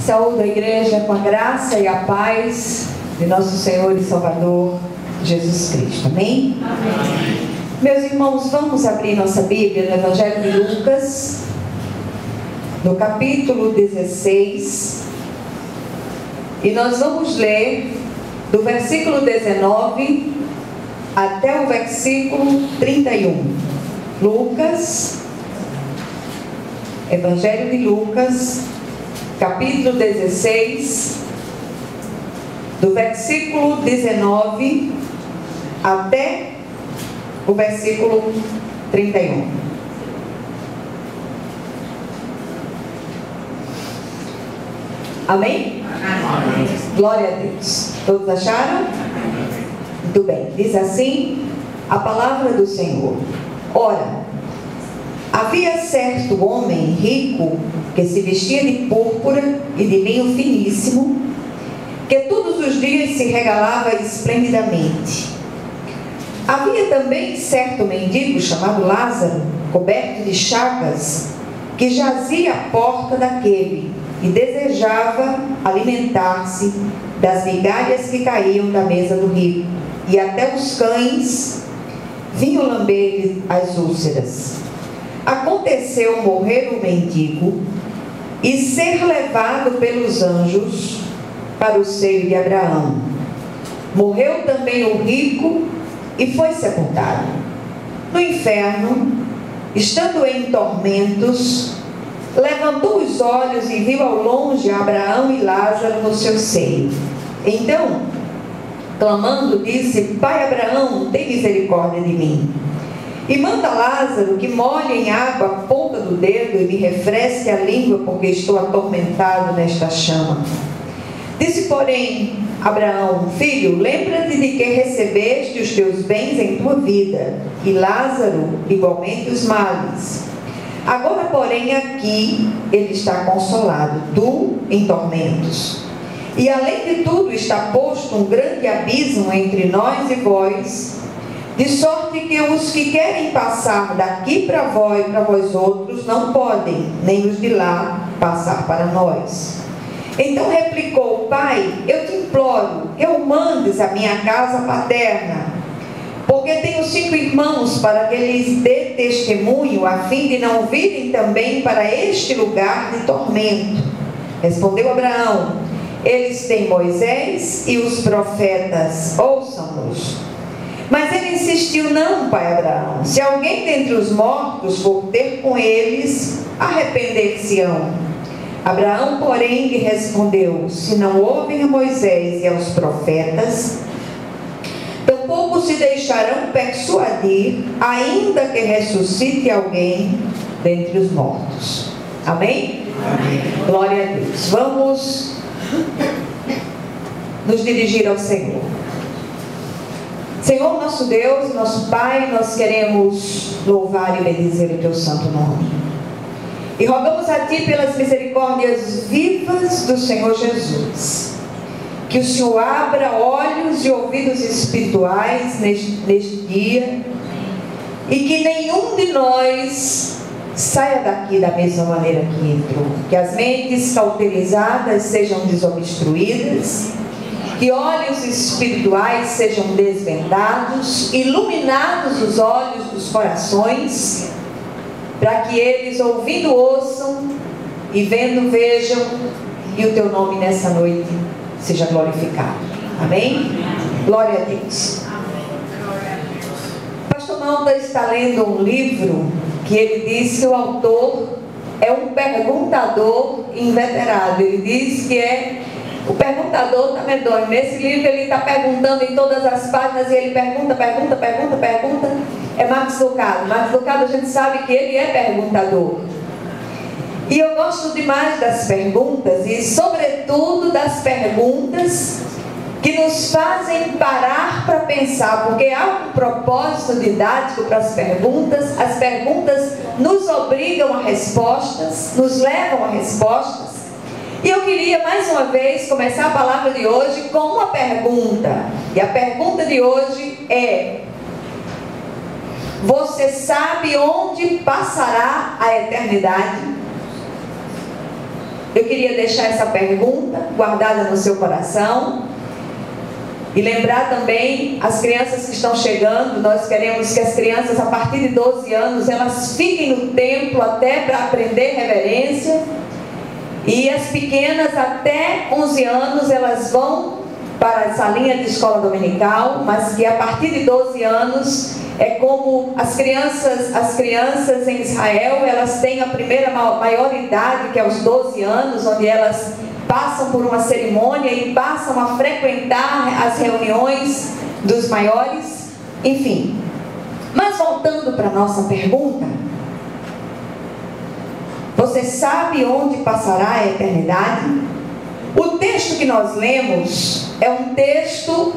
Saúdo a igreja com a graça e a paz de nosso Senhor e Salvador Jesus Cristo. Amém? Amém. Meus irmãos, vamos abrir nossa Bíblia no Evangelho de Lucas, no capítulo 16, e nós vamos ler do versículo 19 até o versículo 31. Lucas, Evangelho de Lucas, capítulo 16, do versículo 19 até o versículo 31. Amém? Amém. Glória a Deus. Todos acharam? Muito bem. Diz assim a palavra do Senhor. Ora, havia certo homem rico que se vestia de púrpura e de linho finíssimo, que todos os dias se regalava esplendidamente. Havia também certo mendigo chamado Lázaro, coberto de chagas, que jazia à porta daquele e desejava alimentar-se das migalhas que caíam da mesa do rico, e até os cães vinham lamber-lhe as úlceras. Aconteceu morrer o mendigo e ser levado pelos anjos para o seio de Abraão. Morreu também o rico e foi sepultado. No inferno, estando em tormentos, levantou os olhos e viu ao longe Abraão e Lázaro no seu seio. Então, clamando, disse: Pai Abraão, tem misericórdia de mim, e manda Lázaro que molhe em água a ponta do dedo e me refresque a língua, porque estou atormentado nesta chama. Disse, porém, Abraão: Filho, lembra-te de que recebeste os teus bens em tua vida, e Lázaro igualmente os males. Agora, porém, aqui ele está consolado, tu em tormentos. E além de tudo está posto um grande abismo entre nós e vós, de sorte que os que querem passar daqui para vós outros não podem, nem os de lá passar para nós. Então replicou: Pai, eu te imploro que o mandes à minha casa paterna, porque tenho 5 irmãos, para que lhes dê testemunho, a fim de não virem também para este lugar de tormento. Respondeu Abraão: Eles têm Moisés e os profetas, ouçam-nos. Mas ele insistiu: Não, pai Abraão, se alguém dentre os mortos for ter com eles, arrepender-se-ão. Abraão, porém, lhe respondeu: Se não ouvem a Moisés e aos profetas, tampouco se deixarão persuadir, ainda que ressuscite alguém dentre os mortos. Amém? Amém. Glória a Deus. Vamos nos dirigir ao Senhor. Senhor, nosso Deus, nosso Pai, nós queremos louvar e bendizer o teu santo nome. E rogamos a Ti pelas misericórdias vivas do Senhor Jesus, que o Senhor abra olhos e ouvidos espirituais neste dia, e que nenhum de nós saia daqui da mesma maneira que entrou. Que as mentes cauterizadas sejam desobstruídas, que olhos espirituais sejam desvendados, iluminados os olhos dos corações, para que eles, ouvindo, ouçam, e vendo, vejam, e o teu nome nessa noite seja glorificado. Amém? Glória a Deus. Pastor Malta está lendo um livro que ele diz que o autor é um perguntador inveterado. Ele diz que o perguntador está medonho. Nesse livro ele está perguntando em todas as páginas, e ele pergunta. É Marcos Lucado. Marcos Lucado, a gente sabe que ele é perguntador. E eu gosto demais das perguntas, e sobretudo das perguntas que nos fazem parar para pensar, porque há um propósito didático para as perguntas nos obrigam a respostas, nos levam a respostas. E eu queria mais uma vez começar a palavra de hoje com uma pergunta, e a pergunta de hoje é: você sabe onde passará a eternidade? eu queria deixar essa pergunta guardada no seu coração e lembrar também as crianças que estão chegando. Nós queremos que as crianças, a partir de 12 anos, elas fiquem no templo até para aprender reverência, e as pequenas até 11 anos elas vão para a salinha de escola dominical, mas que a partir de 12 anos é como as crianças em Israel, elas têm a primeira maioridade, que é os 12 anos, onde elas passam por uma cerimônia e passam a frequentar as reuniões dos maiores, enfim. Mas voltando para a nossa pergunta, você sabe onde passará a eternidade? O texto que nós lemos é um texto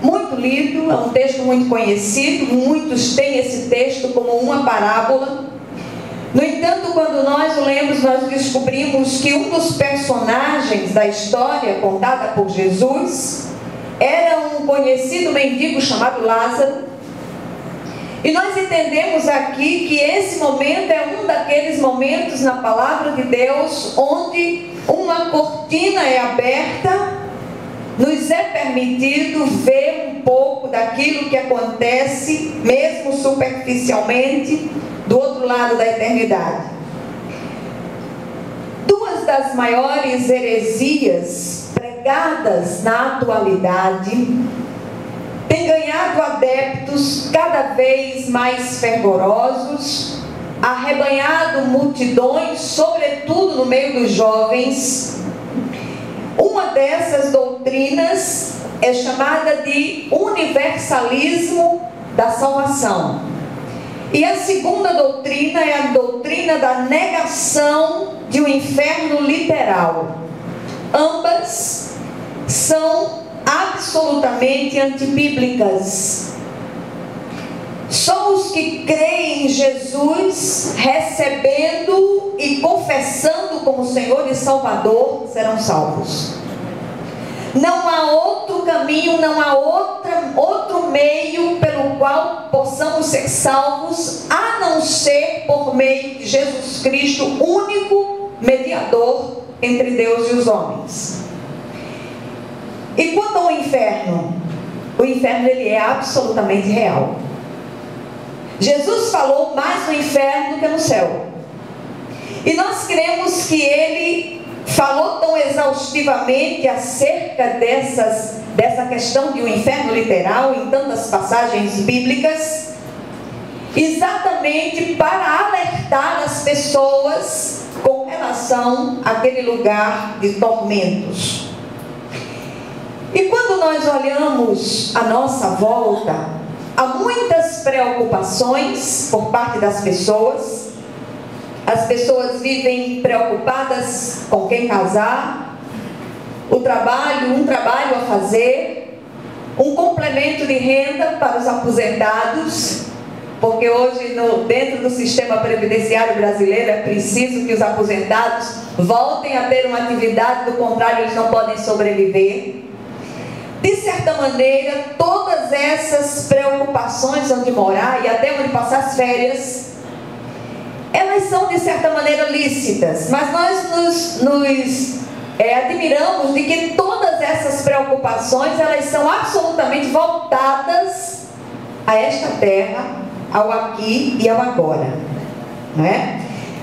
muito lido, é um texto muito conhecido, muitos têm esse texto como uma parábola. No entanto, quando nós o lemos, nós descobrimos que um dos personagens da história contada por Jesus era um conhecido mendigo chamado Lázaro. E nós entendemos aqui que esse momento é um daqueles momentos na palavra de Deus onde uma cortina é aberta, nos é permitido ver um pouco daquilo que acontece, mesmo superficialmente, do outro lado da eternidade. Duas das maiores heresias pregadas na atualidade têm ganhado adeptos cada vez mais fervorosos, arrebanhado multidões, sobretudo no meio dos jovens. Uma dessas doutrinas é chamada de universalismo da salvação. E a segunda doutrina é a doutrina da negação de um inferno literal. Ambas são absolutamente antibíblicas. Só os que creem em Jesus, recebendo e confessando como Senhor e Salvador, serão salvos. Não há outro caminho, não há outro meio pelo qual possamos ser salvos, a não ser por meio de Jesus Cristo, único mediador entre Deus e os homens. E quanto ao inferno? O inferno, ele é absolutamente real. Jesus falou mais no inferno do que no céu. E nós cremos que ele falou tão exaustivamente acerca dessa questão de um inferno literal em tantas passagens bíblicas, exatamente para alertar as pessoas com relação àquele lugar de tormentos. E quando nós olhamos a nossa volta, há muitas preocupações por parte das pessoas. As pessoas vivem preocupadas com quem casar, um trabalho a fazer, um complemento de renda para os aposentados, porque hoje dentro do sistema previdenciário brasileiro é preciso que os aposentados voltem a ter uma atividade, do contrário eles não podem sobreviver. De certa maneira, todas essas preocupações onde morar e até onde passar as férias, elas são de certa maneira lícitas, mas nós nos admiramos de que todas essas preocupações, elas são absolutamente voltadas a esta terra, ao aqui e ao agora, não é?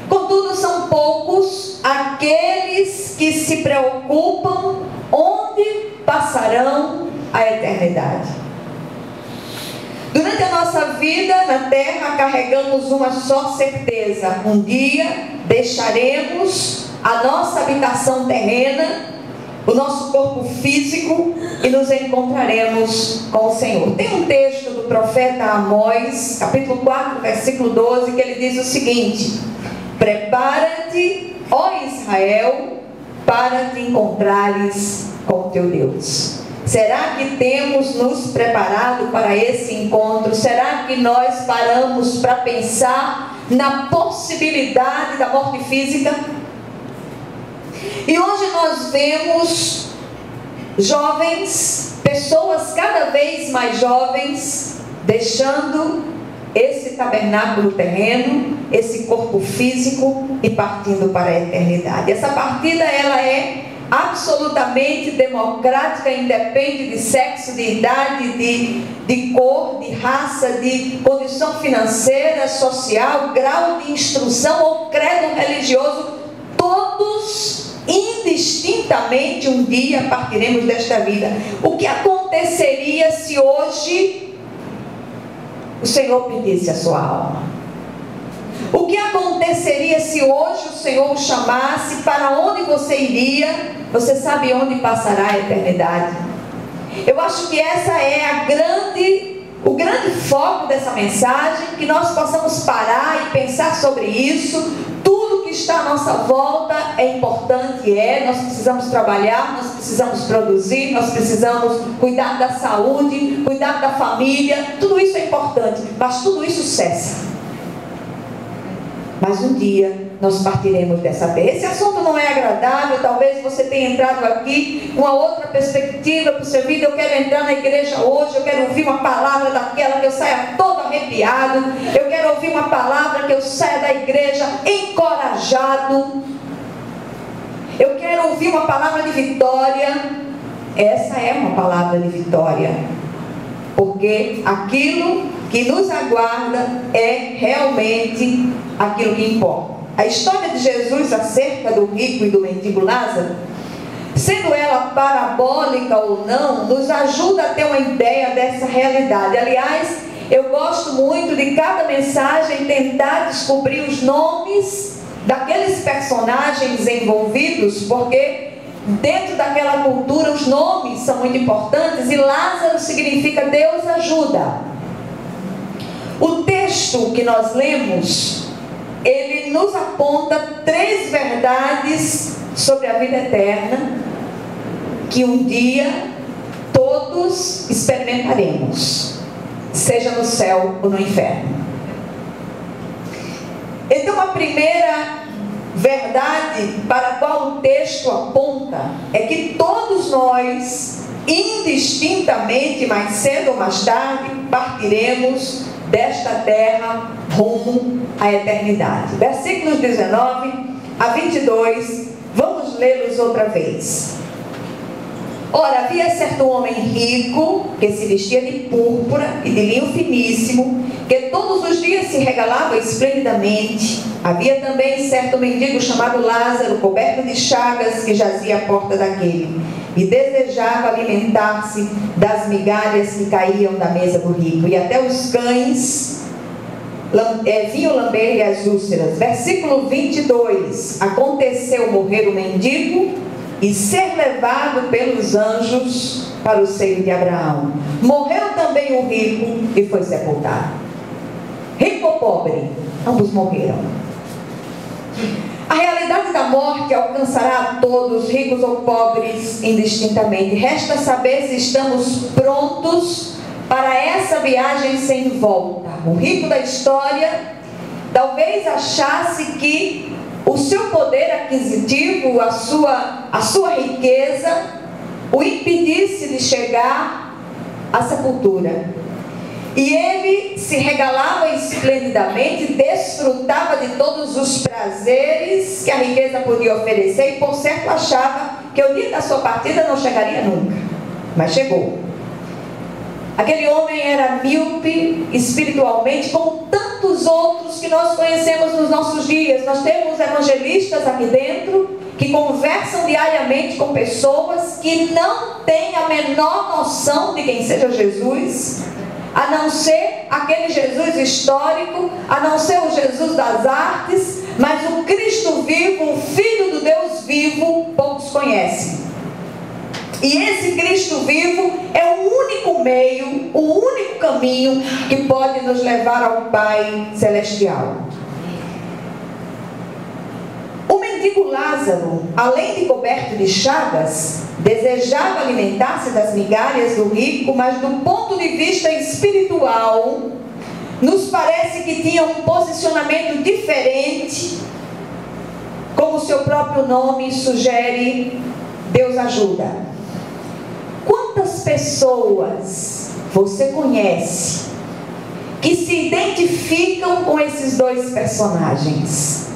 Contudo, são poucos aqueles que se preocupam onde passarão a eternidade. Durante a nossa vida na terra, carregamos uma só certeza: um dia deixaremos a nossa habitação terrena, o nosso corpo físico, e nos encontraremos com o Senhor. Tem um texto do profeta Amós, capítulo 4, versículo 12, que ele diz o seguinte: prepara-te, ó Israel, para te encontrares com o teu Deus. Será que temos nos preparado para esse encontro? Será que nós paramos para pensar na possibilidade da morte física? E hoje nós vemos jovens, pessoas cada vez mais jovens, deixando esse tabernáculo terreno, esse corpo físico e partindo para a eternidade. Essa partida, ela é absolutamente democrática, independe de sexo, de idade, de cor, de raça, de condição financeira, social, grau de instrução ou credo religioso. Todos, indistintamente, um dia partiremos desta vida. O que aconteceria se hoje o Senhor pedisse a sua alma? O que aconteceria se hoje o Senhor o chamasse? Para onde você iria? Você sabe onde passará a eternidade? Eu acho que essa é o grande foco dessa mensagem, que nós possamos parar e pensar sobre isso. Tudo que está à nossa volta é importante, nós precisamos trabalhar, nós precisamos produzir, nós precisamos cuidar da saúde, cuidar da família, tudo isso é importante, mas tudo isso cessa. Mas um dia nós partiremos dessa terra. Esse assunto não é agradável. Talvez você tenha entrado aqui com uma outra perspectiva para a sua vida. Eu quero entrar na igreja hoje, eu quero ouvir uma palavra daquela que eu saia todo arrepiado. Eu quero ouvir uma palavra que eu saia da igreja encorajado. Eu quero ouvir uma palavra de vitória. Essa é uma palavra de vitória, porque aquilo que nos aguarda é realmente aquilo que importa. A história de Jesus acerca do rico e do mendigo Lázaro, sendo ela parabólica ou não, nos ajuda a ter uma ideia dessa realidade. Aliás, eu gosto muito de cada mensagem tentar descobrir os nomes daqueles personagens envolvidos, porque dentro daquela cultura os nomes são muito importantes, e Lázaro significa Deus ajuda. O texto que nós lemos, ele nos aponta 3 verdades sobre a vida eterna, que um dia todos experimentaremos, seja no céu ou no inferno. Então, a primeira verdade para a qual o texto aponta é que todos nós, indistintamente, mais cedo ou mais tarde, partiremos desta terra rumo à eternidade. Versículos 19 a 22, vamos lê-los outra vez. Ora, havia certo homem rico, que se vestia de púrpura e de linho finíssimo, que todos os dias se regalava esplendidamente. Havia também certo mendigo chamado Lázaro, coberto de chagas, que jazia à porta daquele, e desejava alimentar-se das migalhas que caíam da mesa do rico, e até os cães vinham lamber-lhe as úlceras. Versículo 22, aconteceu morrer o mendigo e ser levado pelos anjos para o seio de Abraão. Morreu também o rico e foi sepultado. Rico ou pobre, ambos morreram. A realidade da morte alcançará a todos, ricos ou pobres, indistintamente. Resta saber se estamos prontos para essa viagem sem volta. O rico da história talvez achasse que o seu poder aquisitivo, a sua riqueza, o impedisse de chegar à sepultura. E ele se regalava esplendidamente, desfrutava de todos os prazeres que a riqueza podia oferecer, e por certo achava que o dia da sua partida não chegaria nunca. Mas chegou. Aquele homem era míope espiritualmente, como tantos outros que nós conhecemos nos nossos dias. Nós temos evangelistas aqui dentro que conversam diariamente com pessoas que não têm a menor noção de quem seja Jesus, a não ser aquele Jesus histórico, a não ser o Jesus das artes, mas o Cristo vivo, o Filho do Deus vivo, poucos conhecem. E esse Cristo vivo é o único meio, o único caminho que pode nos levar ao Pai Celestial. O mendigo Lázaro, além de coberto de chagas, desejava alimentar-se das migalhas do rico, mas do ponto de vista espiritual, nos parece que tinha um posicionamento diferente. Como o seu próprio nome sugere, Deus ajuda. Quantas pessoas você conhece que se identificam com esses dois personagens.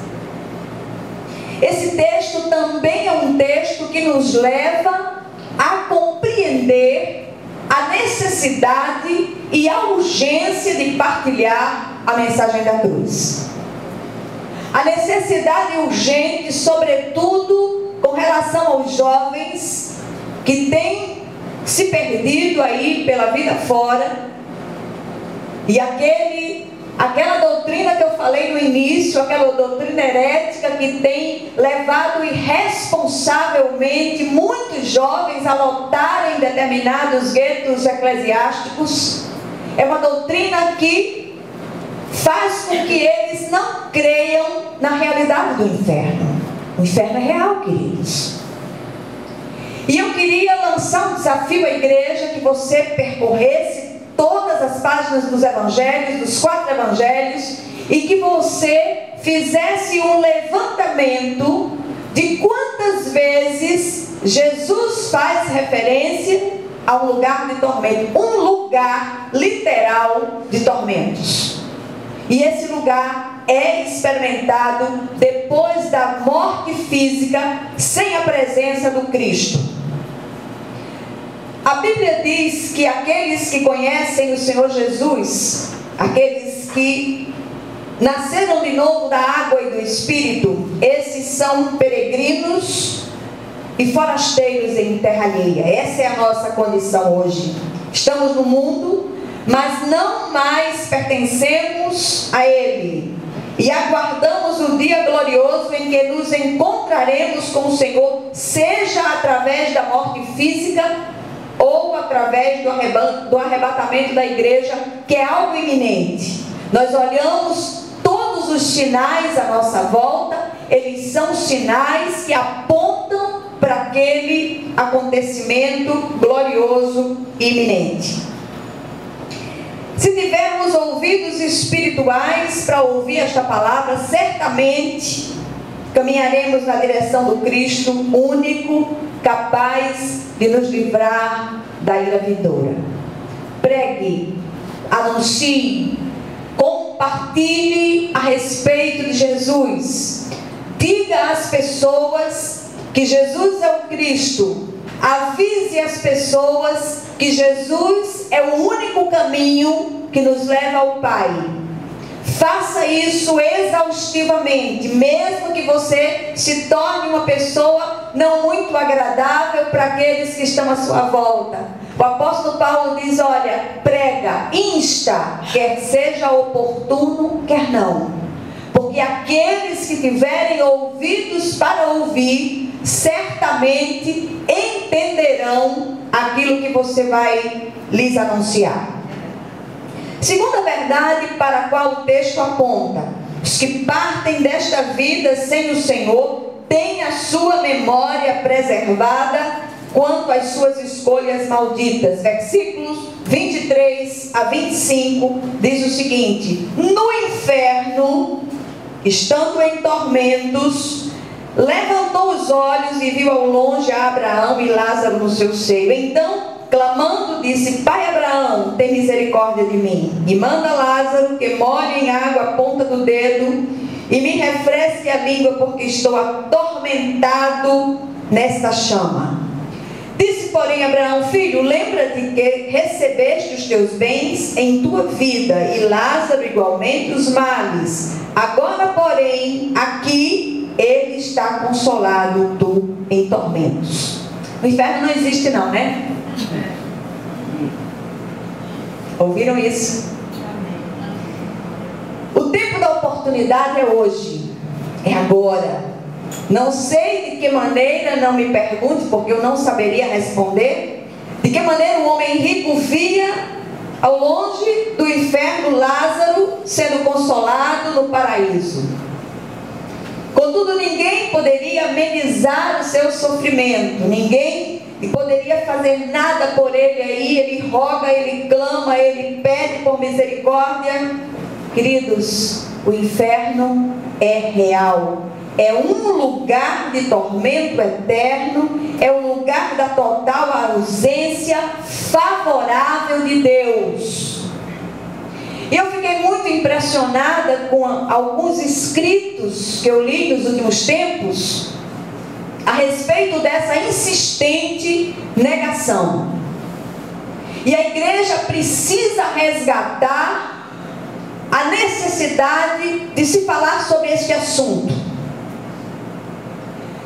Esse texto também é um texto que nos leva a compreender a necessidade e a urgência de partilhar a mensagem da cruz. A necessidade urgente, sobretudo, com relação aos jovens que têm se perdido aí pela vida fora, e aquela doutrina que eu falei no início, aquela doutrina herética que tem levado irresponsavelmente muitos jovens a lotarem determinados guetos eclesiásticos, é uma doutrina que faz com que eles não creiam na realidade do inferno. O inferno é real, queridos. E eu queria lançar um desafio à igreja, que você percorresse todas as páginas dos evangelhos, dos 4 evangelhos, e que você fizesse um levantamento de quantas vezes Jesus faz referência a um lugar de tormento, um lugar literal de tormentos. E esse lugar é experimentado depois da morte física, sem a presença do Cristo. A Bíblia diz que aqueles que conhecem o Senhor Jesus, aqueles que nasceram de novo da água e do Espírito, esses são peregrinos e forasteiros em terra alheia. Essa é a nossa condição hoje. Estamos no mundo, mas não mais pertencemos a Ele. E aguardamos o dia glorioso em que nos encontraremos com o Senhor, seja através da morte física ou através do arrebatamento da igreja, que é algo iminente. Nós olhamos todos os sinais à nossa volta, eles são sinais que apontam para aquele acontecimento glorioso e iminente. Se tivermos ouvidos espirituais para ouvir esta palavra, certamente caminharemos na direção do Cristo único, capaz de nos livrar da ira vindoura. Pregue, anuncie, compartilhe a respeito de Jesus. Diga às pessoas que Jesus é o Cristo. Avise as pessoas que Jesus é o único caminho que nos leva ao Pai. Faça isso exaustivamente, mesmo que você se torne uma pessoa não muito agradável para aqueles que estão à sua volta. O apóstolo Paulo diz, olha, prega, insta, quer seja oportuno, quer não. Porque aqueles que tiverem ouvidos para ouvir, certamente entenderão aquilo que você vai lhes anunciar. Segunda verdade para a qual o texto aponta: os que partem desta vida sem o Senhor têm a sua memória preservada quanto às suas escolhas malditas. Versículos 23 a 25 diz o seguinte: no inferno, estando em tormentos, levantou os olhos e viu ao longe a Abraão e Lázaro no seu seio. Então, clamando, disse: Pai Abraão, tem misericórdia de mim, e manda Lázaro que molhe em água a ponta do dedo e me refresque a língua, porque estou atormentado nesta chama. Disse, porém, Abraão: filho, lembra-te que recebeste os teus bens em tua vida, e Lázaro igualmente os males. Agora, porém, aqui ele está consolado, tu em tormentos. O inferno não existe não, né? Ouviram isso? O tempo da oportunidade é hoje, é agora. Não sei de que maneira, não me pergunte, porque eu não saberia responder. De que maneira o homem rico via ao longe do inferno Lázaro sendo consolado no paraíso. Contudo, ninguém poderia amenizar o seu sofrimento, ninguém poderia fazer nada por ele aí. Ele roga, ele clama, ele pede por misericórdia. Queridos, o inferno é real. É um lugar de tormento eterno, é um lugar da total ausência favorável de Deus. E eu fiquei muito impressionada com alguns escritos que eu li nos últimos tempos a respeito dessa insistente negação. E a igreja precisa resgatar a necessidade de se falar sobre este assunto.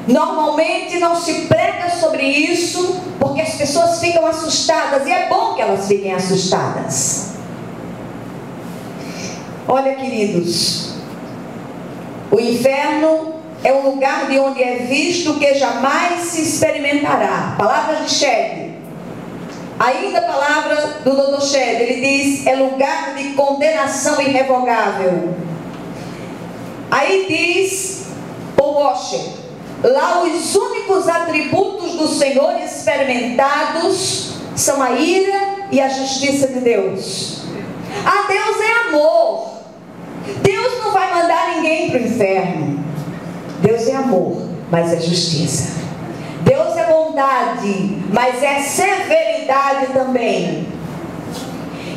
Normalmente não se prega sobre isso porque as pessoas ficam assustadas, e é bom que elas fiquem assustadas. Olha, queridos, o inferno é um lugar de onde é visto o que jamais se experimentará. Palavras de Shedd. Ainda a palavra do Dr. Shedd, ele diz, é lugar de condenação irrevogável. Aí diz Paul Washer, lá os únicos atributos do Senhor experimentados são a ira e a justiça de Deus. Ah, Deus é amor. Deus não vai mandar ninguém para o inferno. Deus é amor, mas é justiça. Deus é bondade, mas é severidade também.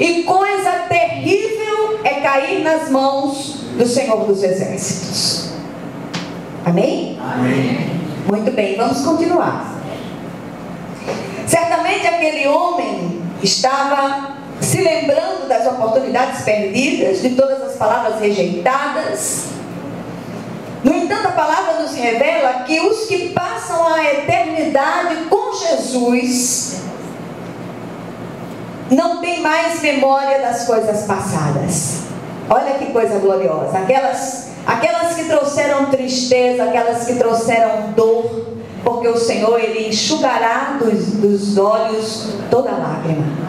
E coisa terrível é cair nas mãos do Senhor dos Exércitos. Amém? Amém. Muito bem, vamos continuar. Certamente aquele homem estava se lembrando das oportunidades perdidas, de todas as palavras rejeitadas. No entanto, a palavra nos revela que os que passam a eternidade com Jesus não têm mais memória das coisas passadas. Olha que coisa gloriosa. Aquelas que trouxeram tristeza, aquelas que trouxeram dor, porque o Senhor, Ele enxugará dos olhos toda lágrima.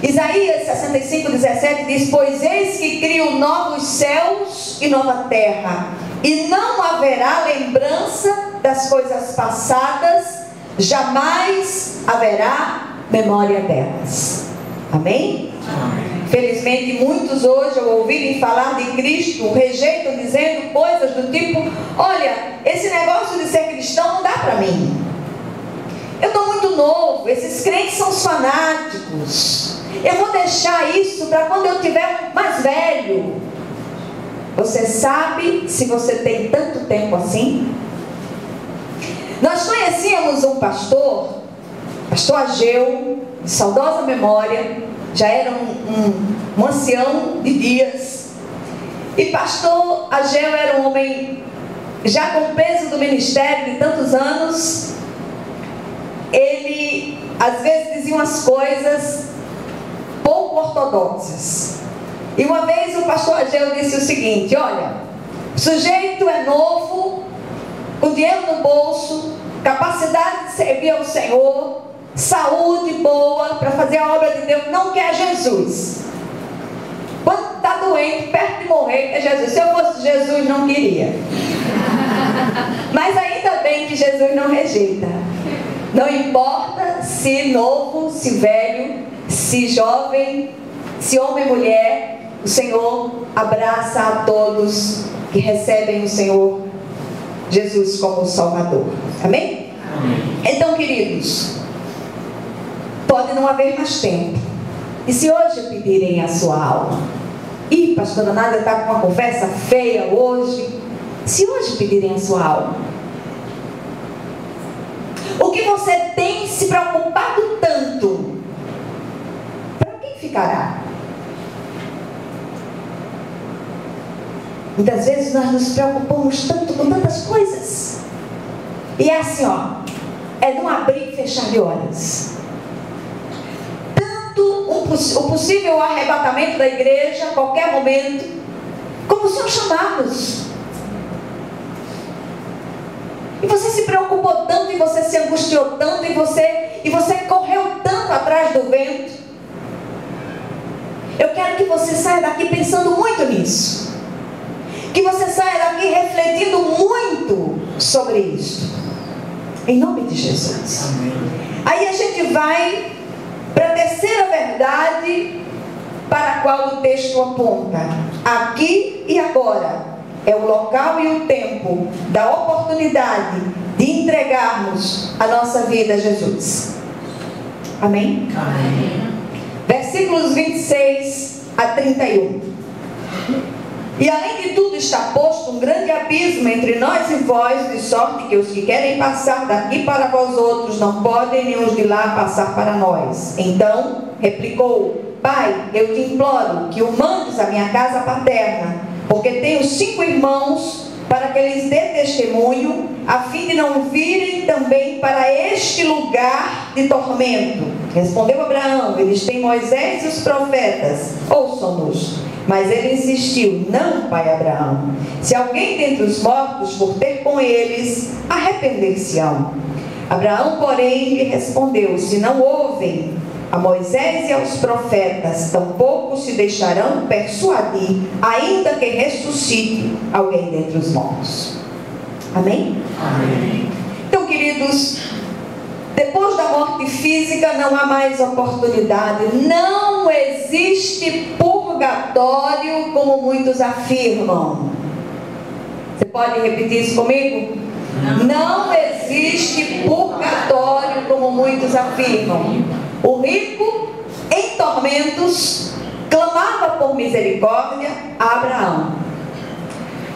Isaías 65:17 diz, pois eis que crio novos céus e nova terra, e não haverá lembrança das coisas passadas, jamais haverá memória delas. Amém? Amém. Felizmente muitos hoje, ao ouvirem falar de Cristo, rejeitam dizendo coisas do tipo, olha, esse negócio de ser cristão não dá para mim. Eu estou muito novo, esses crentes são os fanáticos. Eu vou deixar isso para quando eu tiver mais velho. Você sabe se você tem tanto tempo assim? Nós conhecíamos um pastor Ageu, de saudosa memória, já era um ancião de dias. E pastor Ageu era um homem já com peso do ministério de tantos anos. Ele às vezes dizia umas coisas pouco ortodoxas. E uma vez o pastor Ageu disse o seguinte, olha, o sujeito é novo, com dinheiro no bolso, capacidade de servir ao Senhor, saúde boa para fazer a obra de Deus, não quer Jesus. Quando está doente, perto de morrer, quer Jesus. Se eu fosse Jesus, não queria. Mas ainda bem que Jesus não rejeita. Não importa se novo, se velho, se jovem, se homem ou mulher, o Senhor abraça a todos que recebem o Senhor Jesus como Salvador. Amém? Amém. Então, queridos, pode não haver mais tempo. E se hoje pedirem a sua alma? Ih, pastora Nádia está com uma conversa feia hoje. Se hoje pedirem a sua alma, o que você tem se preocupado tanto, para quem ficará? Muitas vezes nós nos preocupamos tanto com tantas coisas. E é assim, ó, é num abrir e fechar de olhos. Tanto o possível arrebatamento da igreja a qualquer momento, como são chamados. E você se preocupou tanto, e você se angustiou tanto, e você correu tanto atrás do vento. Eu quero que você saia daqui pensando muito nisso. Que você saia daqui refletindo muito sobre isso. Em nome de Jesus. Amém. Aí a gente vai para a terceira verdade para a qual o texto aponta. Aqui e agora é o local e o tempo da oportunidade de entregarmos a nossa vida a Jesus. Amém? Amém. Versículos 26 a 31. E além de tudo está posto um grande abismo entre nós e vós, de sorte que os que querem passar daqui para vós outros não podem, nem os de lá passar para nós. Então replicou: Pai, eu te imploro que o mandes à minha casa paterna, porque tenho 5 irmãos, para que lhes dê testemunho, a fim de não virem também para este lugar de tormento. Respondeu Abraão: eles têm Moisés e os profetas, ouçam-nos. Mas ele insistiu: não, pai Abraão, se alguém dentre os mortos for ter com eles, arrepender-se-ão. Abraão, porém, lhe respondeu: se não ouvem a Moisés e aos profetas, tampouco se deixarão persuadir, ainda que ressuscite alguém dentre os mortos. Amém? Amém. Então, queridos, depois da morte física não há mais oportunidade. Não existe purgatório como muitos afirmam. Você pode repetir isso comigo? Não existe purgatório como muitos afirmam. O rico, em tormentos, clamava por misericórdia a Abraão.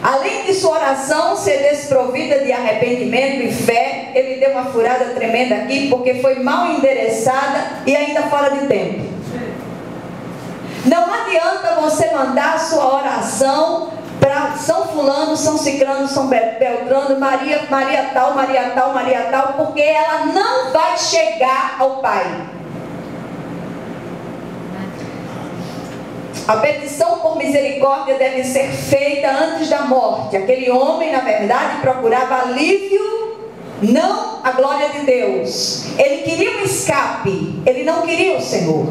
Além de sua oração ser desprovida de arrependimento e fé, ele deu uma furada tremenda aqui, porque foi mal endereçada e ainda fora de tempo. Não adianta você mandar sua oração para São Fulano, São Cicrano, São Beltrano, Maria tal, Maria tal, Maria tal, porque ela não vai chegar ao Pai. A petição por misericórdia deve ser feita antes da morte. Aquele homem, na verdade, procurava alívio, não a glória de Deus. Ele queria um escape, ele não queria o Senhor.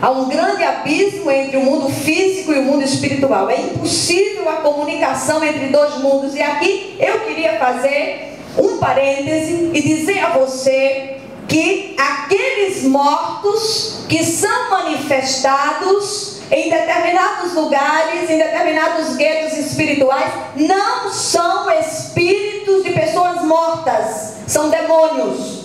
Há um grande abismo entre o mundo físico e o mundo espiritual. É impossível a comunicação entre dois mundos. E aqui eu queria fazer um parêntese e dizer a você que aqueles mortos que são manifestados em determinados lugares, em determinados guetos espirituais, não são espíritos de pessoas mortas, são demônios.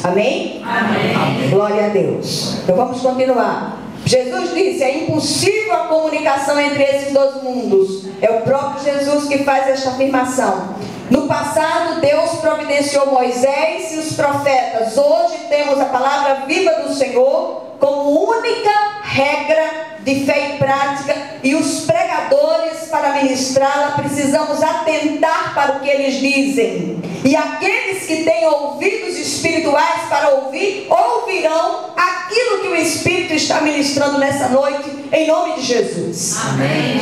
Amém? Amém? Glória a Deus. Então vamos continuar. Jesus disse: é impossível a comunicação entre esses dois mundos. É o próprio Jesus que faz esta afirmação. No passado, Deus providenciou Moisés e os profetas. Hoje temos a palavra viva do Senhor como única regra de fé e prática, e os pregadores, para ministrá-la, precisamos atentar para o que eles dizem. E aqueles que têm ouvidos espirituais para ouvir, ouvirão aquilo que o Espírito está ministrando nessa noite, em nome de Jesus. Amém.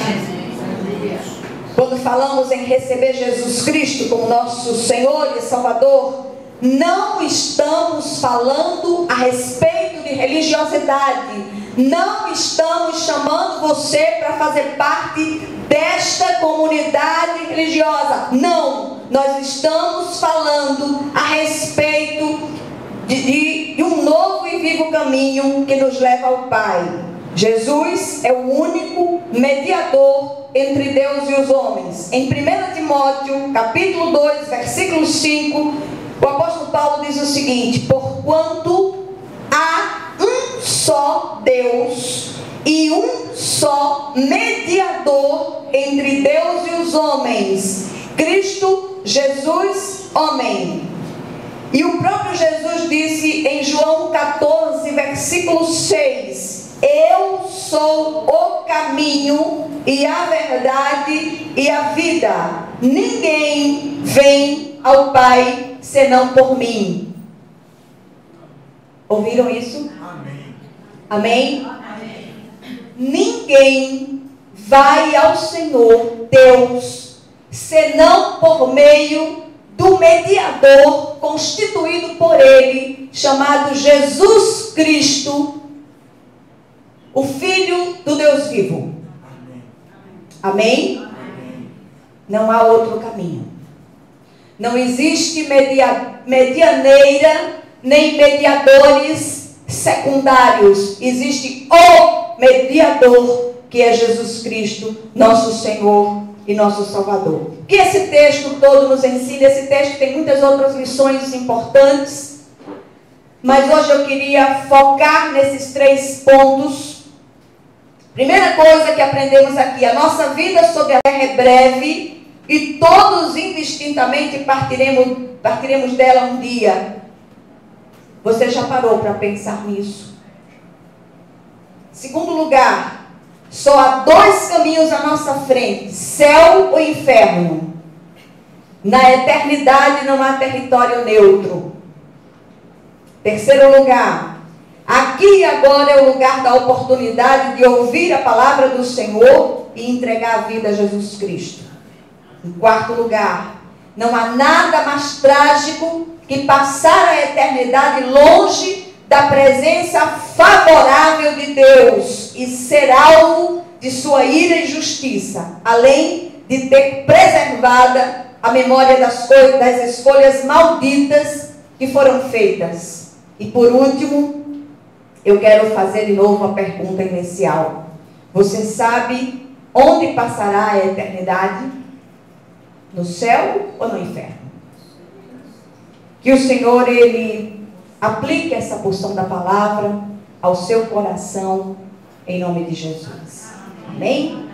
Quando falamos em receber Jesus Cristo como nosso Senhor e Salvador, não estamos falando a respeito de religiosidade. Não estamos chamando você para fazer parte desta comunidade religiosa. Não, nós estamos falando a respeito de um novo e vivo caminho que nos leva ao Pai. Jesus é o único mediador entre Deus e os homens. Em 1 Timóteo, capítulo 2, versículo 5, o apóstolo Paulo diz o seguinte: porquanto há um só Deus e um só mediador entre Deus e os homens, Cristo Jesus, homem. E o próprio Jesus disse em João 14, versículo 6: eu sou o caminho e a verdade e a vida. Ninguém vem ao Pai senão por mim. Ouviram isso? Amém. Amém? Amém. Ninguém vai ao Senhor Deus senão por meio do mediador constituído por Ele, chamado Jesus Cristo, o Filho do Deus vivo. Amém? Amém? Não há outro caminho. Não existe medianeira, nem mediadores secundários. Existe o mediador, que é Jesus Cristo, nosso Senhor e nosso Salvador. O que esse texto todo nos ensina? Esse texto tem muitas outras lições importantes. mas hoje eu queria focar nesses 3 pontos. Primeira coisa que aprendemos aqui: a nossa vida sobre a terra é breve e todos indistintamente partiremos dela um dia. Você já parou para pensar nisso? Segundo lugar, só há 2 caminhos à nossa frente: céu ou inferno. Na eternidade não há território neutro. Terceiro lugar, aqui e agora é o lugar da oportunidade de ouvir a palavra do Senhor e entregar a vida a Jesus Cristo. Em quarto lugar, não há nada mais trágico que passar a eternidade longe da presença favorável de Deus e ser alvo de sua ira e justiça, além de ter preservada a memória das escolhas malditas que foram feitas. E por último, eu quero fazer de novo a pergunta inicial: você sabe onde passará a eternidade? No céu ou no inferno? Que o Senhor, Ele aplique essa porção da palavra ao seu coração, em nome de Jesus. Amém?